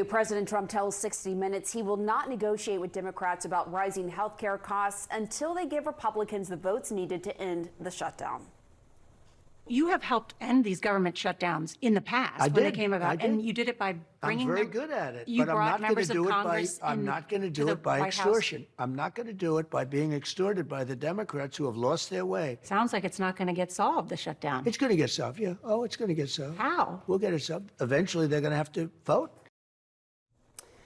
President Trump tells 60 Minutes he will not negotiate with Democrats about rising health care costs until they give Republicans the votes needed to end the shutdown. You have helped end these government shutdowns in the past when they came about, and you did it by bringing I'm very good at it, you but I'm brought not going to members of do it by Congress I'm not going to do it by extortion. I'm not going to do it by being extorted by the Democrats who have lost their way. Sounds like it's not going to get solved, the shutdown. It's going to get solved, yeah. Oh, it's going to get solved. How? We'll get it solved. Eventually, they're going to have to vote.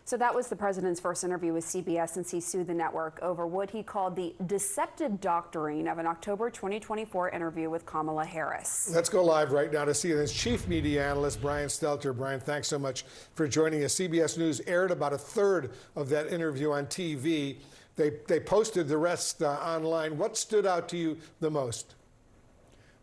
So that was the president's first interview with CBS since he sued the network over what he called the deceptive doctoring of an October 2024 interview with Kamala Harris. Let's go live right now to CNN's chief media analyst, Brian Stelter. Brian, thanks so much for joining us. CBS News aired about a third of that interview on TV. They posted the rest online. What stood out to you the most?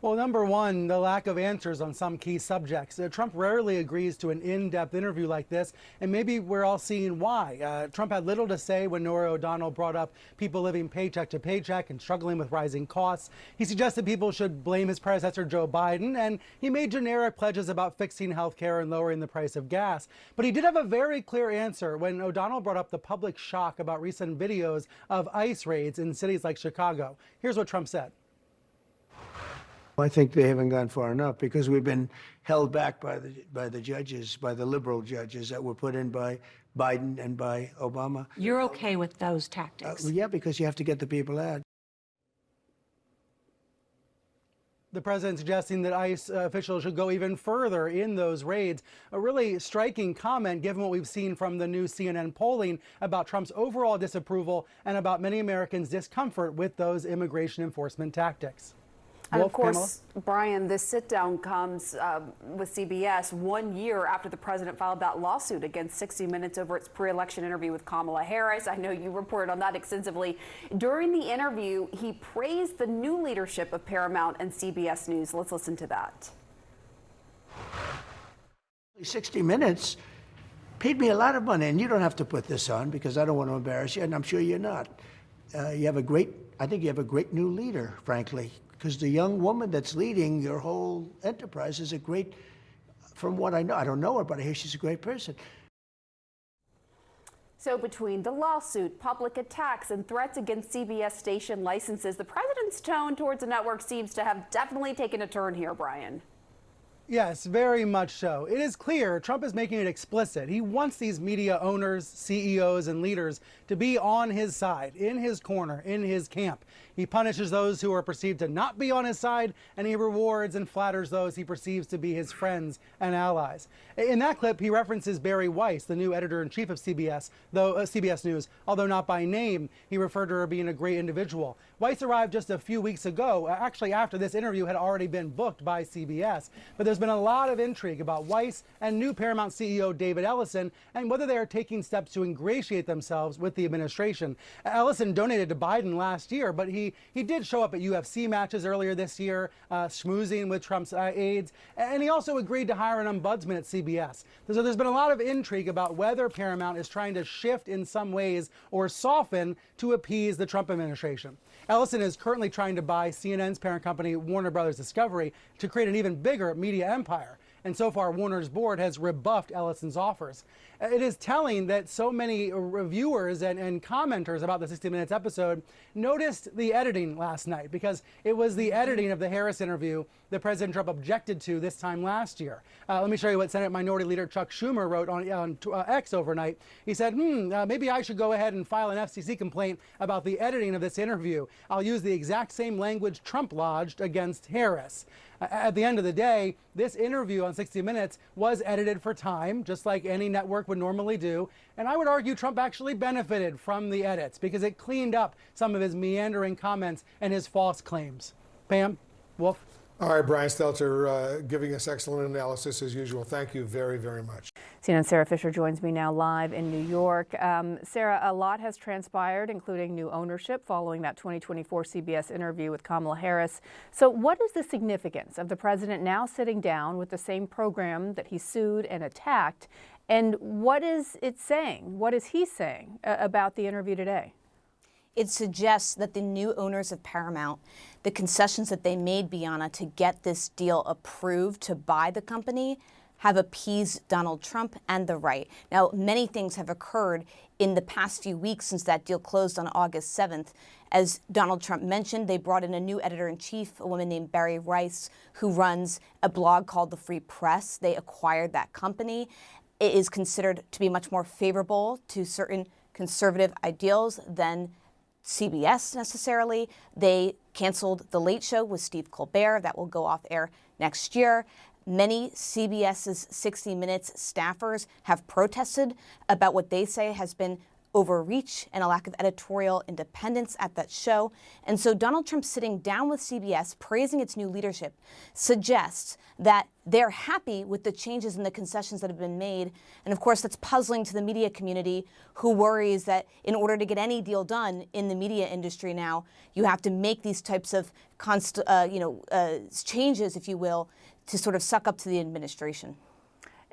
Well, number one, the lack of answers on some key subjects. Trump rarely agrees to an in-depth interview like this, and maybe we're all seeing why. Trump had little to say when Norah O'Donnell brought up people living paycheck to paycheck and struggling with rising costs. He suggested people should blame his predecessor, Joe Biden, and he made generic pledges about fixing health care and lowering the price of gas. But he did have a very clear answer when O'Donnell brought up the public shock about recent videos of ICE raids in cities like Chicago. Here's what Trump said. I think they haven't gone far enough because we've been held back by the judges, by the liberal judges that were put in by Biden and by Obama. You're okay with those tactics? Yeah, because you have to get the people out. The president suggesting that ICE officials should go even further in those raids. A really striking comment given what we've seen from the new CNN polling about Trump's overall disapproval and about many Americans' discomfort with those immigration enforcement tactics. And of course, Brian, this sit-down comes with CBS 1 year after the president filed that lawsuit against 60 Minutes over its pre-election interview with Kamala Harris. I know you reported on that extensively. During the interview, he praised the new leadership of Paramount and CBS News. Let's listen to that. 60 Minutes paid me a lot of money, and you don't have to put this on because I don't want to embarrass you, and I'm sure you're not. I think you have a great new leader, frankly. Because the young woman that's leading your whole enterprise is a great, from what I know, I don't know her, but I hear she's a great person. So between the lawsuit, public attacks, and threats against CBS station licenses, the president's tone towards the network seems to have definitely taken a turn here, Brian. Yes, very much so. It is clear Trump is making it explicit. He wants these media owners, CEOs, and leaders to be on his side, in his corner, in his camp. He punishes those who are perceived to not be on his side, and he rewards and flatters those he perceives to be his friends and allies. In that clip, he references Barry Weiss, the new editor-in-chief of CBS News, although not by name. He referred to her being a great individual. Weiss arrived just a few weeks ago, actually after this interview had already been booked by CBS. But there's been a lot of intrigue about Weiss and new Paramount CEO David Ellison and whether they are taking steps to ingratiate themselves with the administration. Ellison donated to Biden last year, but he did show up at UFC matches earlier this year, schmoozing with Trump's aides, and he also agreed to hire an ombudsman at CBS. So there's been a lot of intrigue about whether Paramount is trying to shift in some ways or soften to appease the Trump administration. Ellison is currently trying to buy CNN's parent company, Warner Brothers Discovery, to create an even bigger media empire. And so far, Warner's board has rebuffed Ellison's offers. It is telling that so many reviewers and commenters about the 60 Minutes episode noticed the editing last night, because it was the editing of the Harris interview that President Trump objected to this time last year. Let me show you what Senate Minority Leader Chuck Schumer wrote on X overnight. He said, maybe I should go ahead and file an FCC complaint about the editing of this interview. I'll use the exact same language Trump lodged against Harris. At the end of the day, this interview on 60 Minutes was edited for time, just like any network would normally do. And I would argue Trump actually benefited from the edits because it cleaned up some of his meandering comments and his false claims. Pam, Wolf. All right, Brian Stelter, giving us excellent analysis as usual. Thank you very, very much. CNN's Sarah Fisher joins me now live in New York. Sarah, a lot has transpired, including new ownership following that 2024 CBS interview with Kamala Harris. So what is the significance of the president now sitting down with the same program that he sued and attacked? And what is it saying? What is he saying about the interview today? It suggests that the new owners of Paramount, the concessions that they made, Bianna, to get this deal approved to buy the company, have appeased Donald Trump and the right. Now, many things have occurred in the past few weeks since that deal closed on August 7th. As Donald Trump mentioned, they brought in a new editor-in-chief, a woman named Barry Rice, who runs a blog called The Free Press. They acquired that company. It is considered to be much more favorable to certain conservative ideals than CBS necessarily. They canceled The Late Show with Steve Colbert. That will go off air next year. Many CBS's 60 Minutes staffers have protested about what they say has been overreach and a lack of editorial independence at that show. And so Donald Trump sitting down with CBS, praising its new leadership, suggests that they're happy with the changes and the concessions that have been made. And of course, that's puzzling to the media community, who worries that in order to get any deal done in the media industry now, you have to make these types of changes, if you will, to sort of suck up to the administration.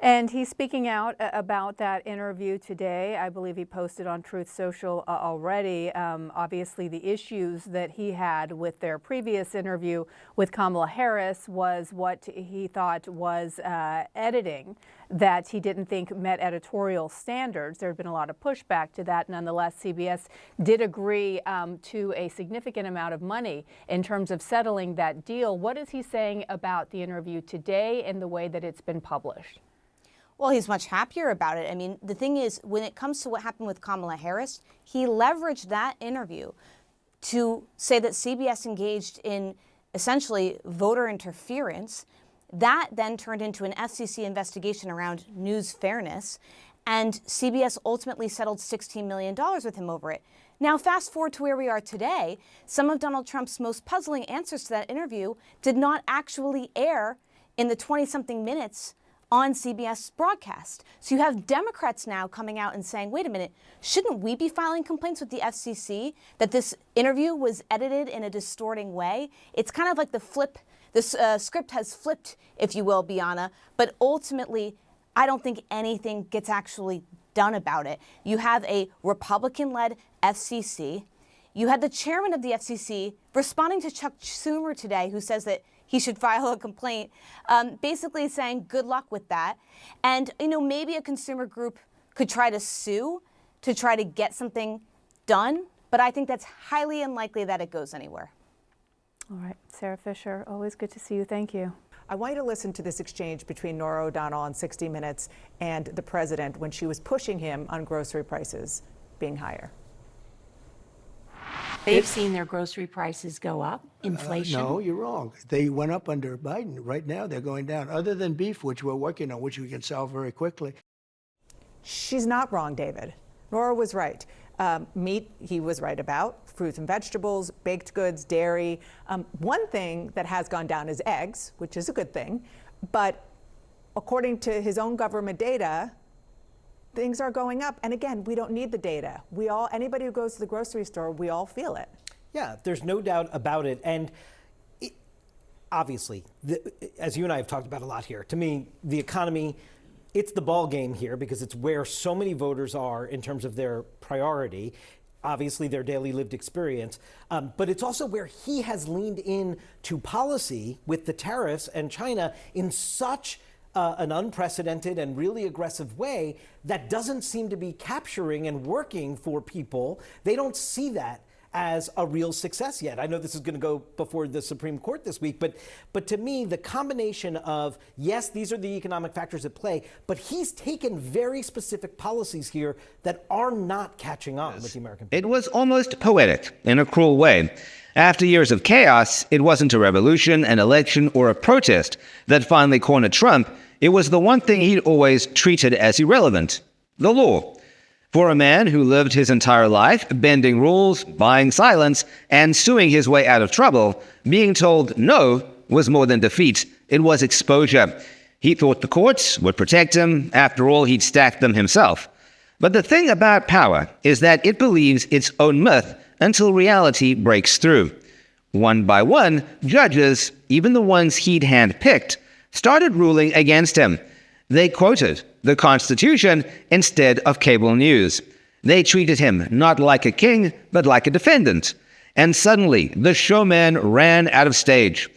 And he's speaking out about that interview today. I believe he posted on Truth Social already. Obviously, the issues that he had with their previous interview with Kamala Harris was what he thought was editing that he didn't think met editorial standards. There had been a lot of pushback to that. Nonetheless, CBS did agree to a significant amount of money in terms of settling that deal. What is he saying about the interview today and the way that it's been published? Well, he's much happier about it. I mean, the thing is, when it comes to what happened with Kamala Harris, he leveraged that interview to say that CBS engaged in essentially voter interference. That then turned into an FCC investigation around news fairness, and CBS ultimately settled $16 million with him over it. Now, fast forward to where we are today, some of Donald Trump's most puzzling answers to that interview did not actually air in the 20-something minutes on CBS broadcast. So you have Democrats now coming out and saying, wait a minute, shouldn't we be filing complaints with the FCC that this interview was edited in a distorting way? It's kind of like the script has flipped, if you will, Bianna, but ultimately, I don't think anything gets actually done about it. You have a Republican-led FCC. You had the chairman of the FCC responding to Chuck Schumer today, who says that he should file a complaint, basically saying good luck with that. And, maybe a consumer group could try to sue to try to get something done, but I think that's highly unlikely that it goes anywhere. All right, Sarah Fisher, always good to see you. Thank you. I want you to listen to this exchange between Norah O'Donnell on 60 Minutes and the president when she was pushing him on grocery prices being higher. They've seen their grocery prices go up, inflation. No, you're wrong. They went up under Biden. Right now, they're going down. Other than beef, which we're working on, which we can solve very quickly. She's not wrong, David. Norah was right. Meat, he was right about. Fruits and vegetables, baked goods, dairy. One thing that has gone down is eggs, which is a good thing. But according to his own government data, things are going up. And again, we don't need the data. Anybody who goes to the grocery store, we all feel it. Yeah, there's no doubt about it. And obviously, as you and I have talked about a lot here, to me, the economy, it's the ball game here because it's where so many voters are in terms of their priority, obviously their daily lived experience. But it's also where he has leaned in to policy with the tariffs and China in such an unprecedented and really aggressive way that doesn't seem to be capturing and working for people. They don't see that as a real success yet. I know this is going to go before the Supreme Court this week, but to me, the combination of, yes, these are the economic factors at play, but he's taken very specific policies here that are not catching on with the American people. It was almost poetic in a cruel way. After years of chaos, it wasn't a revolution, an election, or a protest that finally cornered Trump. It was the one thing he'd always treated as irrelevant: the law. For a man who lived his entire life bending rules, buying silence, and suing his way out of trouble, being told no was more than defeat. It was exposure. He thought the courts would protect him. After all, he'd stacked them himself. But the thing about power is that it believes its own myth until reality breaks through. One by one, judges, even the ones he'd handpicked, started ruling against him. They quoted the Constitution instead of cable news. They treated him not like a king, but like a defendant. And suddenly, the showman ran out of stage.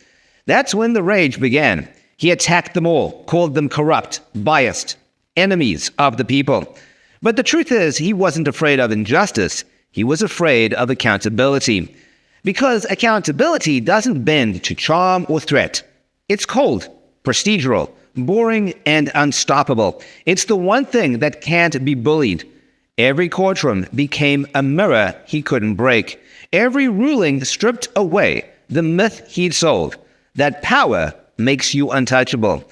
That's when the rage began. He attacked them all, called them corrupt, biased, enemies of the people. But the truth is, he wasn't afraid of injustice. He was afraid of accountability. Because accountability doesn't bend to charm or threat. It's cold, procedural, boring, and unstoppable. It's the one thing that can't be bullied. Every courtroom became a mirror he couldn't break. Every ruling stripped away the myth he'd sold, that power makes you untouchable.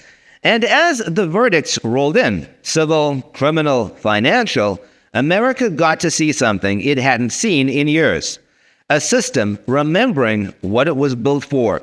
And as the verdicts rolled in, civil, criminal, financial, America got to see something it hadn't seen in years. A system remembering what it was built for.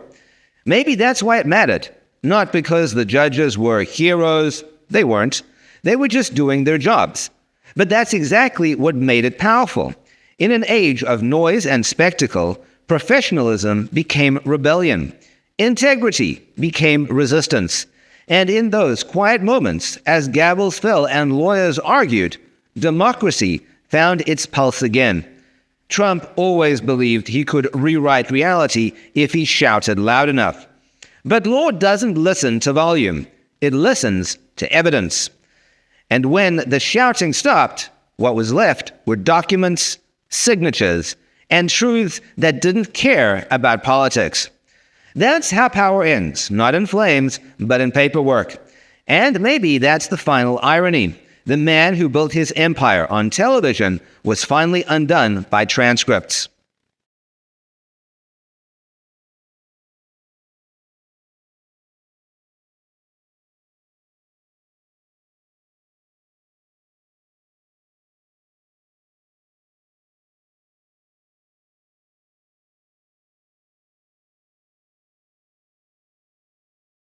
Maybe that's why it mattered. Not because the judges were heroes. They weren't. They were just doing their jobs. But that's exactly what made it powerful. In an age of noise and spectacle, professionalism became rebellion. Integrity became resistance. And in those quiet moments, as gavels fell and lawyers argued, democracy found its pulse again. Trump always believed he could rewrite reality if he shouted loud enough. But law doesn't listen to volume. It listens to evidence. And when the shouting stopped, what was left were documents, signatures, and truths that didn't care about politics. That's how power ends, not in flames, but in paperwork. And maybe that's the final irony. The man who built his empire on television was finally undone by transcripts.